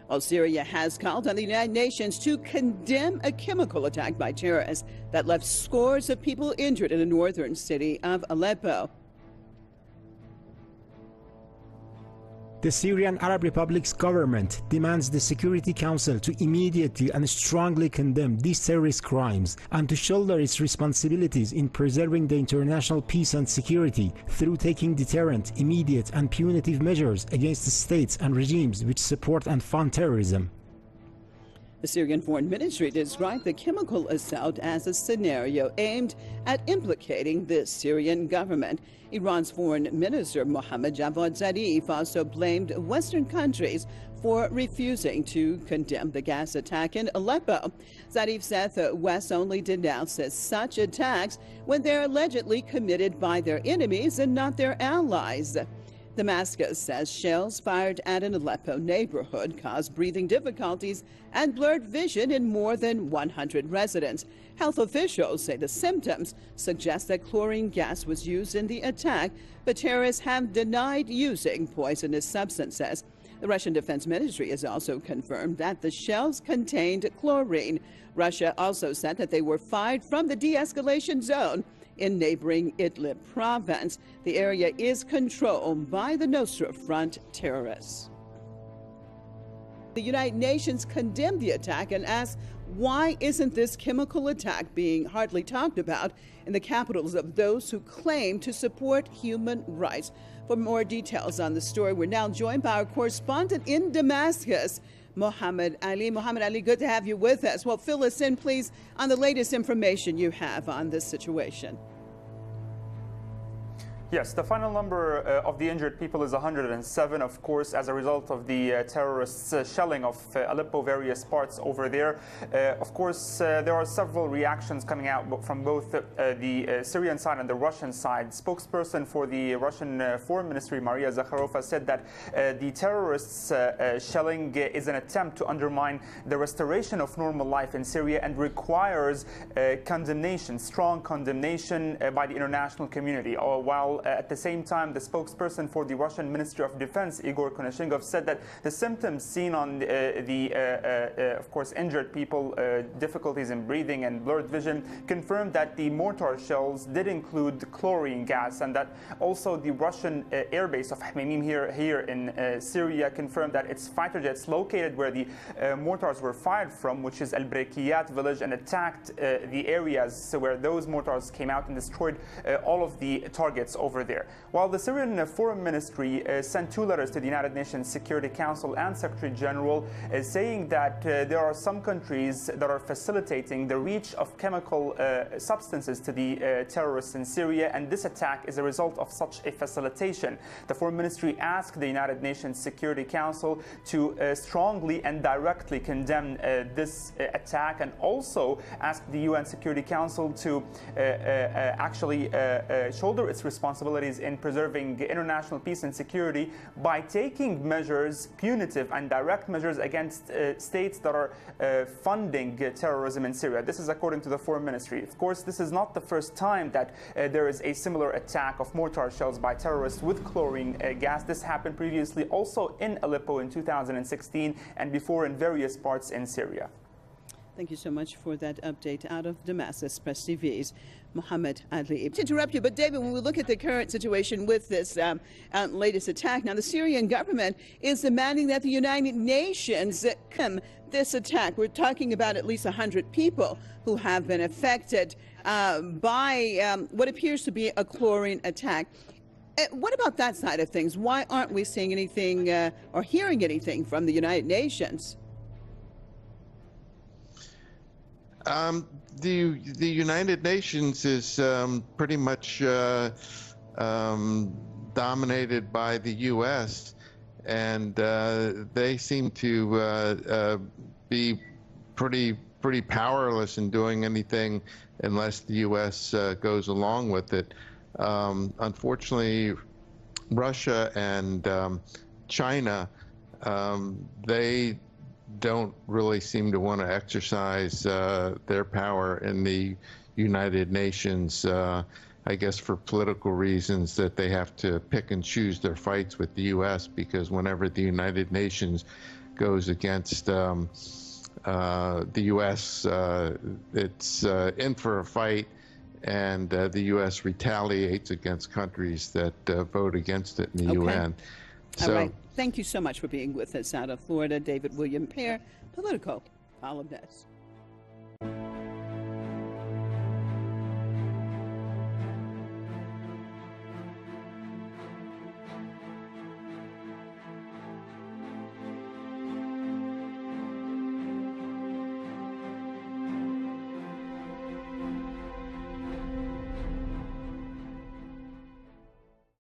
Well, Syria has called on the United Nations to condemn a chemical attack by terrorists that left scores of people injured in the northern city of Aleppo. The Syrian Arab Republic's government demands the Security Council to immediately and strongly condemn these terrorist crimes and to shoulder its responsibilities in preserving the international peace and security through taking deterrent, immediate and punitive measures against the states and regimes which support and fund terrorism. The Syrian Foreign Ministry described the chemical assault as a scenario aimed at implicating the Syrian government. Iran's Foreign Minister Mohammad Javad Zarif also blamed Western countries for refusing to condemn the gas attack in Aleppo. Zarif said the West only denounces such attacks when they're allegedly committed by their enemies and not their allies. Damascus says shells fired at an Aleppo neighborhood caused breathing difficulties and blurred vision in more than 100 residents. Health officials say the symptoms suggest that chlorine gas was used in the attack, but terrorists have denied using poisonous substances. The Russian Defense Ministry has also confirmed that the shells contained chlorine. Russia also said that they were fired from the de-escalation zone in neighboring Idlib province. The area is controlled by the Nusrah Front terrorists. The United Nations condemned the attack and asked, why isn't this chemical attack being hardly talked about in the capitals of those who claim to support human rights? For more details on the story, we're now joined by our correspondent in Damascus, Mohammad Ali. Mohammad Ali, good to have you with us. Well, fill us in, please, on the latest information you have on this situation. Yes, the final number of the injured people is 107, of course, as a result of the terrorists' shelling of Aleppo, various parts over there. Of course, there are several reactions coming out from both the Syrian side and the Russian side. Spokesperson for the Russian Foreign Ministry, Maria Zakharova, said that the terrorists' shelling is an attempt to undermine the restoration of normal life in Syria and requires condemnation, strong condemnation by the international community. While at the same time, the spokesperson for the Russian Ministry of Defense, Igor Konashingov, said that the symptoms seen on of course, injured people, difficulties in breathing and blurred vision, confirmed that the mortar shells did include chlorine gas, and that also the Russian airbase of Hmeimim here in Syria confirmed that its fighter jets located where the mortars were fired from, which is Al-Brekiyat village, and attacked the areas where those mortars came out and destroyed all of the targets over there. While the Syrian Foreign Ministry sent 2 letters to the United Nations Security Council and Secretary General saying that there are some countries that are facilitating the reach of chemical substances to the terrorists in Syria, and this attack is a result of such a facilitation. The Foreign Ministry asked the United Nations Security Council to strongly and directly condemn this attack, and also asked the UN Security Council to actually shoulder its responsibilities in preserving international peace and security by taking measures, punitive and direct measures, against states that are funding terrorism in Syria. This is according to the Foreign Ministry. Of course, this is not the first time that there is a similar attack of mortar shells by terrorists with chlorine gas. This happened previously also in Aleppo in 2016 and before in various parts in Syria. Thank you so much for that update out of Damascus. Press TV's Mohammad Ali. To interrupt you, but David, when we look at the current situation with this latest attack, now the Syrian government is demanding that the United Nations condemn this attack. We're talking about at least 100 people who have been affected by what appears to be a chlorine attack. What about that side of things? Why aren't we seeing anything or hearing anything from the United Nations? The United Nations is pretty much dominated by the U.S., and they seem to be pretty powerless in doing anything unless the U.S. goes along with it. Unfortunately, Russia and China, they don't really seem to want to exercise their power in the United Nations, I guess for political reasons, that they have to pick and choose their fights with the U.S., because whenever the United Nations goes against the U.S., it's in for a fight, and the U.S. retaliates against countries that vote against it in the UN. All right. Thank you so much for being with us out of Florida. David William Pear, political columnist.